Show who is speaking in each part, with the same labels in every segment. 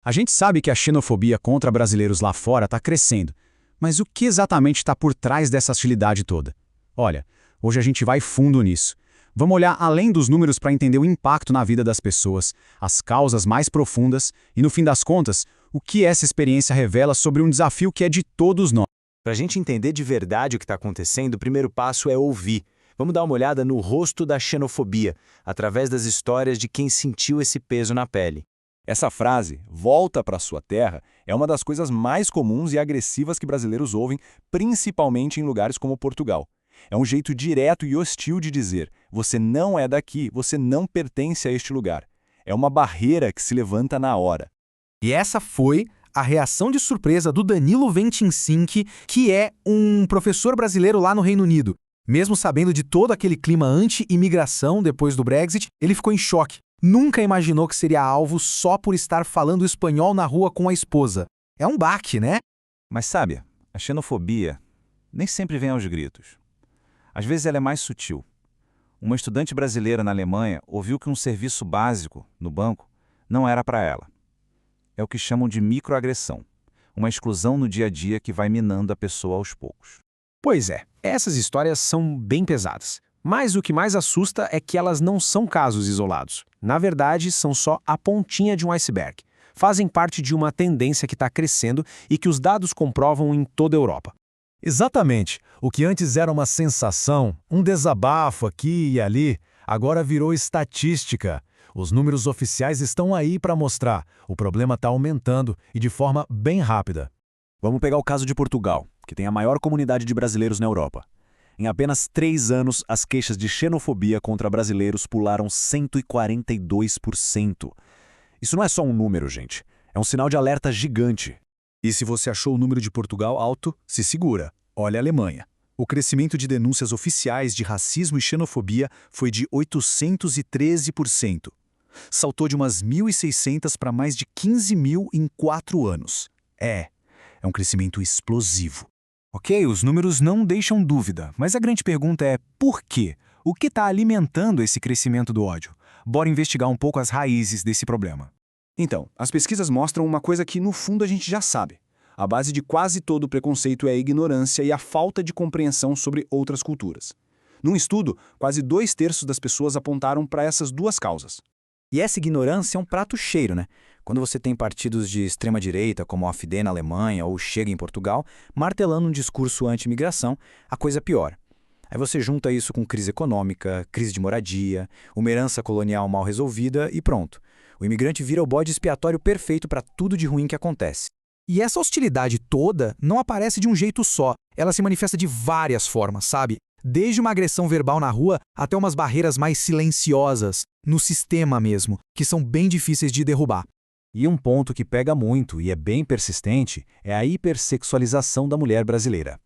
Speaker 1: A gente sabe que a xenofobia contra brasileiros lá fora está crescendo, mas o que exatamente está por trás dessa hostilidade toda? Olha, hoje a gente vai fundo nisso. Vamos olhar além dos números para entender o impacto na vida das pessoas, as causas mais profundas e, no fim das contas, o que essa experiência revela sobre um desafio que é de todos nós.
Speaker 2: Para a gente entender de verdade o que está acontecendo, o primeiro passo é ouvir. Vamos dar uma olhada no rosto da xenofobia, através das histórias de quem sentiu esse peso na pele.
Speaker 3: Essa frase, "volta para sua terra", é uma das coisas mais comuns e agressivas que brasileiros ouvem, principalmente em lugares como Portugal. É um jeito direto e hostil de dizer: você não é daqui, você não pertence a este lugar. É uma barreira que se levanta na hora.
Speaker 4: E essa foi a reação de surpresa do Danilo Ventinsink, que é um professor brasileiro lá no Reino Unido. Mesmo sabendo de todo aquele clima anti-imigração depois do Brexit, ele ficou em choque. Nunca imaginou que seria alvo só por estar falando espanhol na rua com a esposa. É um baque, né?
Speaker 3: Mas sabe, a xenofobia nem sempre vem aos gritos. Às vezes ela é mais sutil. Uma estudante brasileira na Alemanha ouviu que um serviço básico, no banco, não era para ela. É o que chamam de microagressão, uma exclusão no dia a dia que vai minando a pessoa aos poucos.
Speaker 5: Pois é, essas histórias são bem pesadas. Mas o que mais assusta é que elas não são casos isolados. Na verdade, são só a pontinha de um iceberg. Fazem parte de uma tendência que está crescendo e que os dados comprovam em toda a Europa.
Speaker 6: Exatamente. O que antes era uma sensação, um desabafo aqui e ali, agora virou estatística. Os números oficiais estão aí para mostrar. O problema está aumentando e de forma bem rápida.
Speaker 7: Vamos pegar o caso de Portugal, que tem a maior comunidade de brasileiros na Europa. Em apenas 3 anos, as queixas de xenofobia contra brasileiros pularam 142%. Isso não é só um número, gente. É um sinal de alerta gigante.
Speaker 8: E se você achou o número de Portugal alto, se segura. Olha a Alemanha. O crescimento de denúncias oficiais de racismo e xenofobia foi de 813%. Saltou de umas 1.600 para mais de 15.000 em 4 anos. É um crescimento explosivo.
Speaker 4: Ok, os números não deixam dúvida, mas a grande pergunta é por quê? O que está alimentando esse crescimento do ódio? Bora investigar um pouco as raízes desse problema.
Speaker 8: Então, as pesquisas mostram uma coisa que no fundo a gente já sabe. A base de quase todo o preconceito é a ignorância e a falta de compreensão sobre outras culturas. Num estudo, quase 2/3 das pessoas apontaram para essas duas causas.
Speaker 2: E essa ignorância é um prato cheio, né? Quando você tem partidos de extrema-direita, como o AfD na Alemanha ou o Chega em Portugal, martelando um discurso anti-imigração, a coisa piora. Aí você junta isso com crise econômica, crise de moradia, uma herança colonial mal resolvida e pronto. O imigrante vira o bode expiatório perfeito para tudo de ruim que acontece.
Speaker 4: E essa hostilidade toda não aparece de um jeito só. Ela se manifesta de várias formas, sabe? Desde uma agressão verbal na rua até umas barreiras mais silenciosas, no sistema mesmo, que são bem difíceis de derrubar.
Speaker 3: E um ponto que pega muito e é bem persistente é a hipersexualização da mulher brasileira.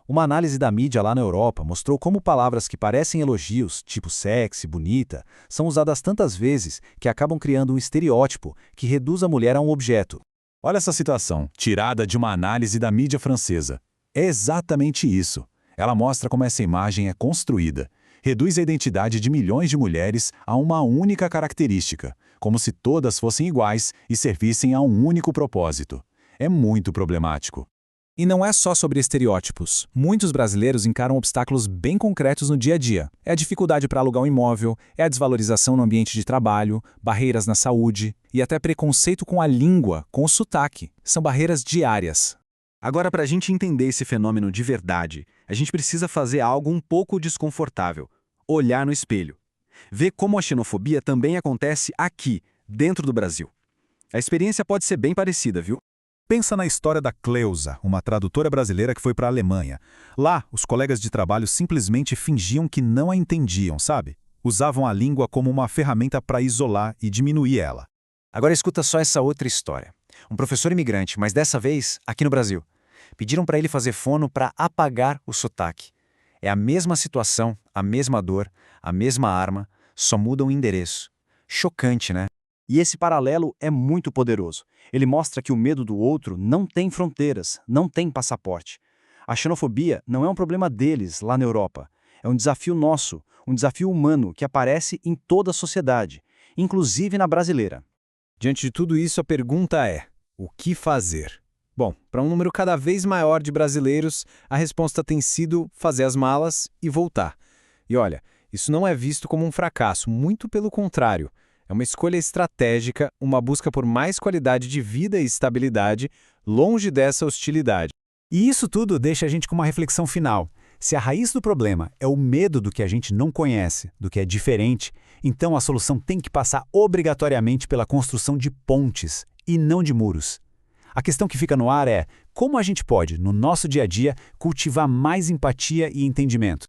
Speaker 3: Uma análise da mídia lá na Europa mostrou como palavras que parecem elogios, tipo sexy, bonita, são usadas tantas vezes que acabam criando um estereótipo que reduz a mulher a um objeto.
Speaker 6: Olha essa citação, tirada de uma análise da mídia francesa. É exatamente isso. Ela mostra como essa imagem é construída. Reduz a identidade de milhões de mulheres a uma única característica, como se todas fossem iguais e servissem a um único propósito. É muito problemático.
Speaker 4: E não é só sobre estereótipos. Muitos brasileiros encaram obstáculos bem concretos no dia a dia. É a dificuldade para alugar um imóvel, é a desvalorização no ambiente de trabalho, barreiras na saúde e até preconceito com a língua, com o sotaque. São barreiras diárias.
Speaker 7: Agora, para a gente entender esse fenômeno de verdade, a gente precisa fazer algo um pouco desconfortável. Olhar no espelho. Ver como a xenofobia também acontece aqui, dentro do Brasil. A experiência pode ser bem parecida, viu?
Speaker 6: Pensa na história da Cleusa, uma tradutora brasileira que foi para a Alemanha. Lá, os colegas de trabalho simplesmente fingiam que não a entendiam, sabe? Usavam a língua como uma ferramenta para isolar e diminuir ela.
Speaker 2: Agora escuta só essa outra história. Um professor imigrante, mas dessa vez aqui no Brasil. Pediram para ele fazer fono para apagar o sotaque. É a mesma situação, a mesma dor, a mesma arma, só muda o endereço. Chocante, né?
Speaker 7: E esse paralelo é muito poderoso. Ele mostra que o medo do outro não tem fronteiras, não tem passaporte. A xenofobia não é um problema deles lá na Europa. É um desafio nosso, um desafio humano que aparece em toda a sociedade, inclusive na brasileira.
Speaker 5: Diante de tudo isso, a pergunta é: o que fazer? Bom, para um número cada vez maior de brasileiros, a resposta tem sido fazer as malas e voltar. E olha, isso não é visto como um fracasso, muito pelo contrário. É uma escolha estratégica, uma busca por mais qualidade de vida e estabilidade, longe dessa hostilidade.
Speaker 1: E isso tudo deixa a gente com uma reflexão final. Se a raiz do problema é o medo do que a gente não conhece, do que é diferente, então a solução tem que passar obrigatoriamente pela construção de pontes e não de muros. A questão que fica no ar é como a gente pode, no nosso dia a dia, cultivar mais empatia e entendimento.